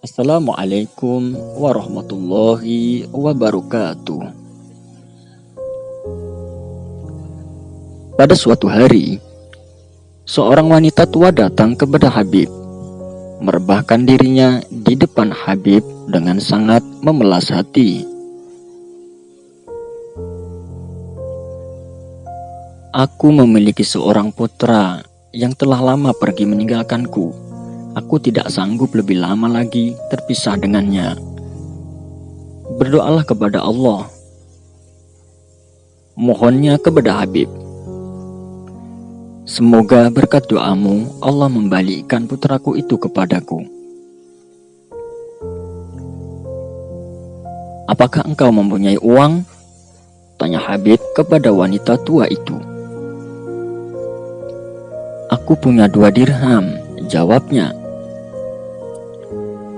Assalamualaikum warahmatullahi wabarakatuh. Pada suatu hari, seorang wanita tua datang kepada Habib, merebahkan dirinya di depan Habib dengan sangat memelas hati. Aku memiliki seorang putra yang telah lama pergi meninggalkanku. Aku tidak sanggup lebih lama lagi terpisah dengannya. Berdoalah kepada Allah. Mohonnya kepada Habib. Semoga berkat doamu Allah membalikkan putraku itu kepadaku. Apakah engkau mempunyai uang? Tanya Habib kepada wanita tua itu. Aku punya 2 dirham, jawabnya.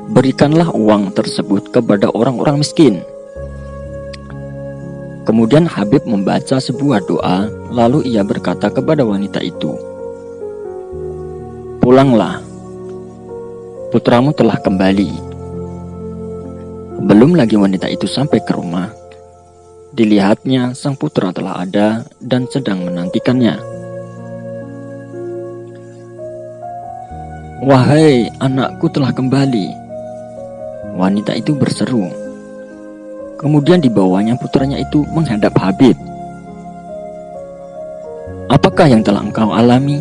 Berikanlah uang tersebut kepada orang-orang miskin. Kemudian Habib membaca sebuah doa, lalu ia berkata kepada wanita itu, "Pulanglah, putramu telah kembali." Belum lagi wanita itu sampai ke rumah, dilihatnya sang putra telah ada dan sedang menantikannya. "Wahai, anakku telah kembali," wanita itu berseru. Kemudian dibawanya putranya itu menghadap Habib. "Apakah yang telah engkau alami?"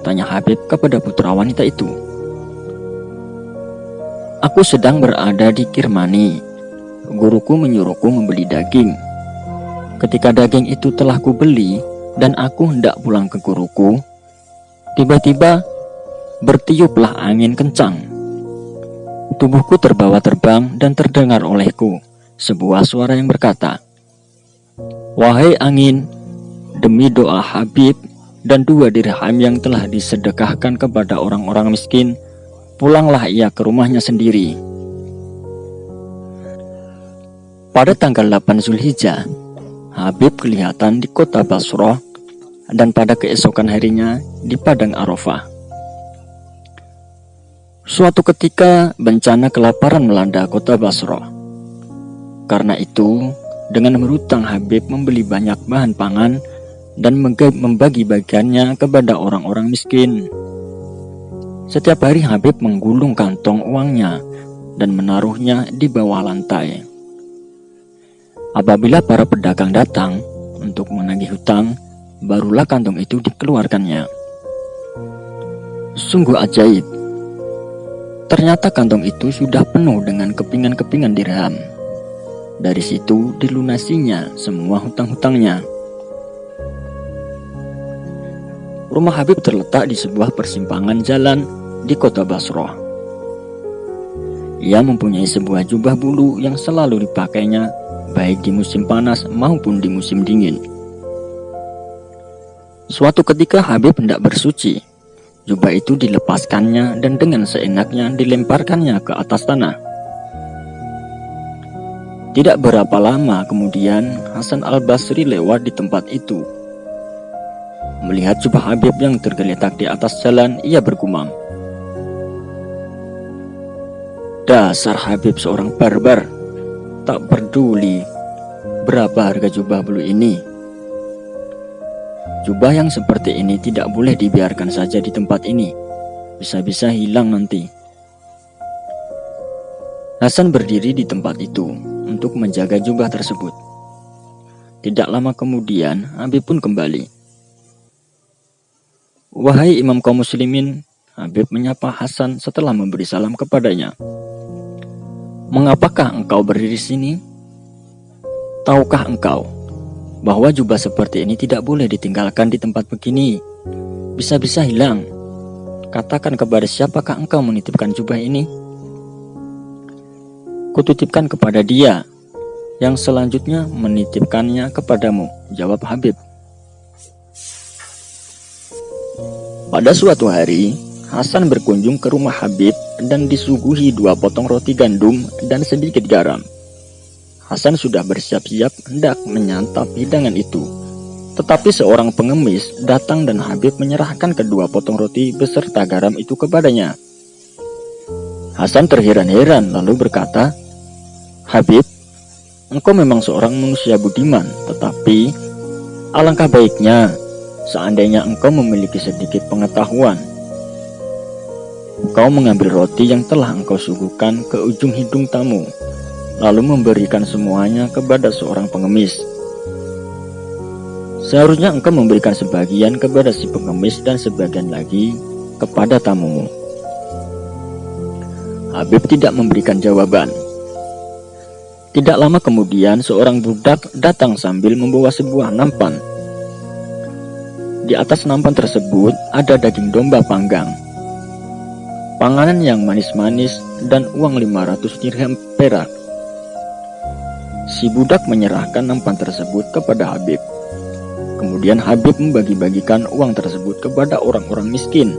tanya Habib kepada putra wanita itu. "Aku sedang berada di Kirmani. Guruku menyuruhku membeli daging. Ketika daging itu telah kubeli dan aku hendak pulang ke guruku, tiba-tiba bertiuplah angin kencang. Tubuhku terbawa terbang dan terdengar olehku sebuah suara yang berkata, 'Wahai angin, demi doa Habib dan 2 dirham yang telah disedekahkan kepada orang-orang miskin, pulanglah ia ke rumahnya sendiri.'" Pada tanggal 8 Zulhijjah, Habib kelihatan di kota Basrah dan pada keesokan harinya di Padang Arafah. Suatu ketika bencana kelaparan melanda kota Basrah. Karena itu, dengan berhutang Habib membeli banyak bahan pangan dan membagi-bagiannya kepada orang-orang miskin. Setiap hari Habib menggulung kantong uangnya dan menaruhnya di bawah lantai. Apabila para pedagang datang untuk menagih hutang, barulah kantong itu dikeluarkannya. Sungguh ajaib. Ternyata kantong itu sudah penuh dengan kepingan-kepingan dirham. Dari situ dilunasinya semua hutang-hutangnya. Rumah Habib terletak di sebuah persimpangan jalan di kota Basrah. Ia mempunyai sebuah jubah bulu yang selalu dipakainya baik di musim panas maupun di musim dingin. Suatu ketika Habib hendak bersuci. Jubah itu dilepaskannya dan dengan seenaknya dilemparkannya ke atas tanah. Tidak berapa lama kemudian Hasan al-Basri lewat di tempat itu. Melihat jubah Habib yang tergeletak di atas jalan, ia bergumam, "Dasar Habib seorang barbar, tak peduli berapa harga jubah bulu ini. Jubah yang seperti ini tidak boleh dibiarkan saja di tempat ini. Bisa-bisa hilang nanti." Hasan berdiri di tempat itu untuk menjaga jubah tersebut. Tidak lama kemudian, Habib pun kembali. "Wahai imam kaum muslimin," Habib menyapa Hasan setelah memberi salam kepadanya. "Mengapakah engkau berdiri di sini? Tahukah engkau bahwa jubah seperti ini tidak boleh ditinggalkan di tempat begini? Bisa-bisa hilang. Katakan kepada siapakah engkau menitipkan jubah ini?" "Kutitipkan kepada dia, yang selanjutnya menitipkannya kepadamu," jawab Habib. Pada suatu hari, Hasan berkunjung ke rumah Habib dan disuguhi 2 potong roti gandum dan sedikit garam. Hasan sudah bersiap-siap hendak menyantap hidangan itu. Tetapi seorang pengemis datang dan Habib menyerahkan kedua potong roti beserta garam itu kepadanya. Hasan terheran-heran lalu berkata, "Habib, engkau memang seorang manusia budiman, tetapi alangkah baiknya seandainya engkau memiliki sedikit pengetahuan. Engkau mengambil roti yang telah engkau suguhkan ke ujung hidung tamu, lalu memberikan semuanya kepada seorang pengemis. Seharusnya engkau memberikan sebagian kepada si pengemis dan sebagian lagi kepada tamumu." Habib tidak memberikan jawaban. Tidak lama kemudian seorang budak datang sambil membawa sebuah nampan. Di atas nampan tersebut ada daging domba panggang, panganan yang manis-manis, dan uang 500 dirham perak. Si budak menyerahkan nampan tersebut kepada Habib. Kemudian Habib membagi-bagikan uang tersebut kepada orang-orang miskin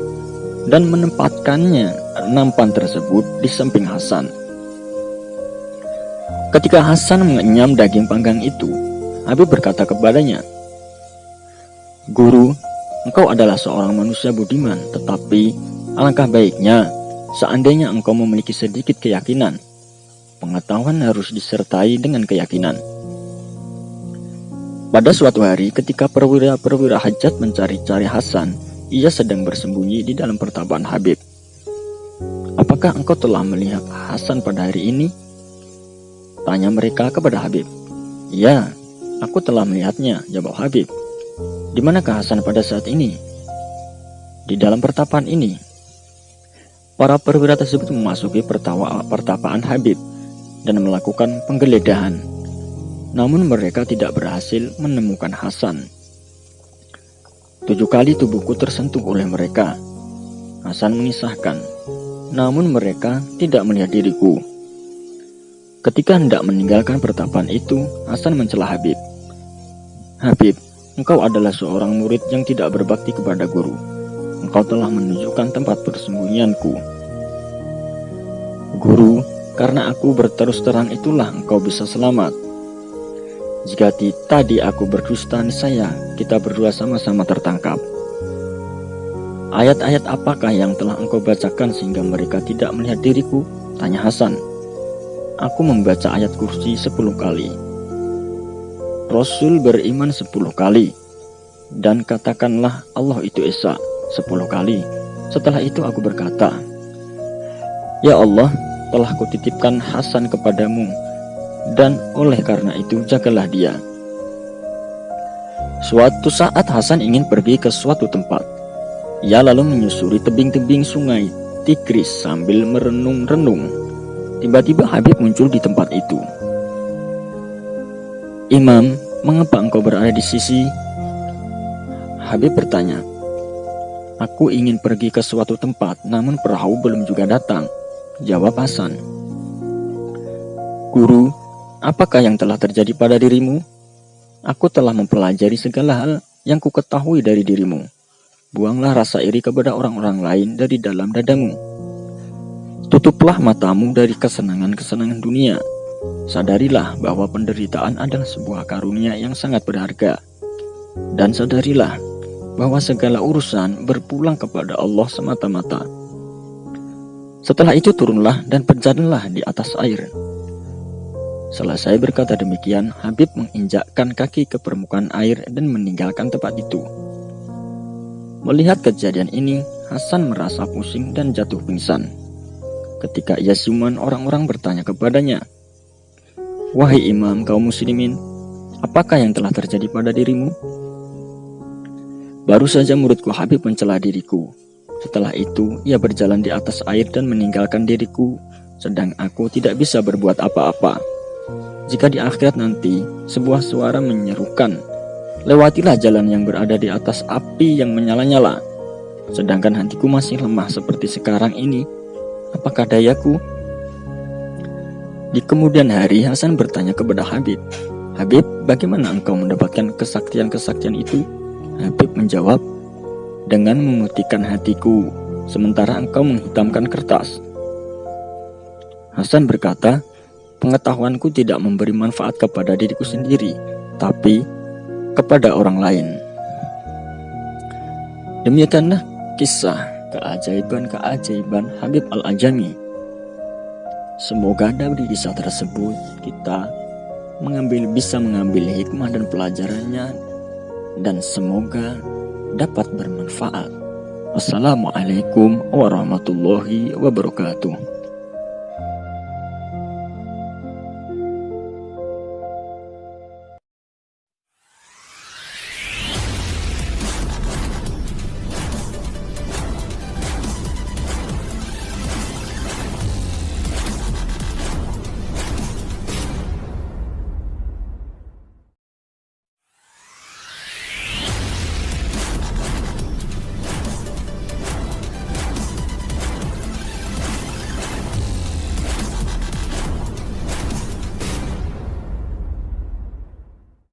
dan menempatkannya nampan tersebut di samping Hasan. Ketika Hasan mengenyam daging panggang itu, Habib berkata kepadanya, "Guru, engkau adalah seorang manusia budiman, tetapi alangkah baiknya seandainya engkau memiliki sedikit keyakinan. Pengetahuan harus disertai dengan keyakinan." Pada suatu hari ketika perwira-perwira hajat mencari-cari Hasan, ia sedang bersembunyi di dalam pertapaan Habib. "Apakah engkau telah melihat Hasan pada hari ini?" tanya mereka kepada Habib. "Ya, aku telah melihatnya," jawab Habib. "Di manakah Hasan pada saat ini?" "Di dalam pertapaan ini." Para perwira tersebut memasuki pertapaan Habib dan melakukan penggeledahan. Namun mereka tidak berhasil menemukan Hasan. 7 kali tubuhku tersentuh oleh mereka, Hasan mengisahkan. Namun mereka tidak melihat diriku. Ketika hendak meninggalkan pertapaan itu, Hasan mencela Habib. "Habib, engkau adalah seorang murid yang tidak berbakti kepada guru. Engkau telah menunjukkan tempat persembunyianku." "Guru, karena aku berterus terang itulah engkau bisa selamat. Jika tadi aku berdusta, niscaya kita berdua sama-sama tertangkap." "Ayat-ayat apakah yang telah engkau bacakan sehingga mereka tidak melihat diriku?" tanya Hasan. "Aku membaca ayat kursi 10 kali. Rasul beriman 10 kali. Dan katakanlah Allah itu Esa 10 kali. Setelah itu aku berkata, Ya Allah, telah kutitipkan Hasan kepadamu, dan oleh karena itu jagalah dia." Suatu saat Hasan ingin pergi ke suatu tempat. Ia lalu menyusuri tebing-tebing sungai Tigris sambil merenung-renung. Tiba-tiba Habib muncul di tempat itu. "Imam, mengapa engkau berada di sisi?" Habib bertanya. "Aku ingin pergi ke suatu tempat, namun perahu belum juga datang," jawab Hasan. "Guru, apakah yang telah terjadi pada dirimu? Aku telah mempelajari segala hal yang ku ketahui dari dirimu. Buanglah rasa iri kepada orang-orang lain dari dalam dadamu. Tutuplah matamu dari kesenangan-kesenangan dunia. Sadarilah bahwa penderitaan adalah sebuah karunia yang sangat berharga. Dan sadarilah bahwa segala urusan berpulang kepada Allah semata-mata. Setelah itu turunlah dan berjalanlah di atas air." Selesai berkata demikian, Habib menginjakkan kaki ke permukaan air dan meninggalkan tempat itu. Melihat kejadian ini, Hasan merasa pusing dan jatuh pingsan. Ketika ia siuman, orang-orang bertanya kepadanya, "Wahai imam kaum muslimin, apakah yang telah terjadi pada dirimu?" "Baru saja muridku Habib mencela diriku. Setelah itu ia berjalan di atas air dan meninggalkan diriku, sedang aku tidak bisa berbuat apa-apa. Jika di akhirat nanti sebuah suara menyerukan, 'Lewatilah jalan yang berada di atas api yang menyala-nyala,' sedangkan hatiku masih lemah seperti sekarang ini, apakah dayaku?" Di kemudian hari Hasan bertanya kepada Habib, "Habib, bagaimana engkau mendapatkan kesaktian-kesaktian itu?" Habib menjawab, "Dengan memutihkan hatiku, sementara engkau menghitamkan kertas." Hasan berkata, "Pengetahuanku tidak memberi manfaat kepada diriku sendiri, tapi kepada orang lain." Demikianlah kisah keajaiban-keajaiban Habib Al-Ajami. Semoga dari kisah tersebut kita bisa mengambil hikmah dan pelajarannya, dan semoga dapat bermanfaat. Wassalamualaikum warahmatullahi wabarakatuh.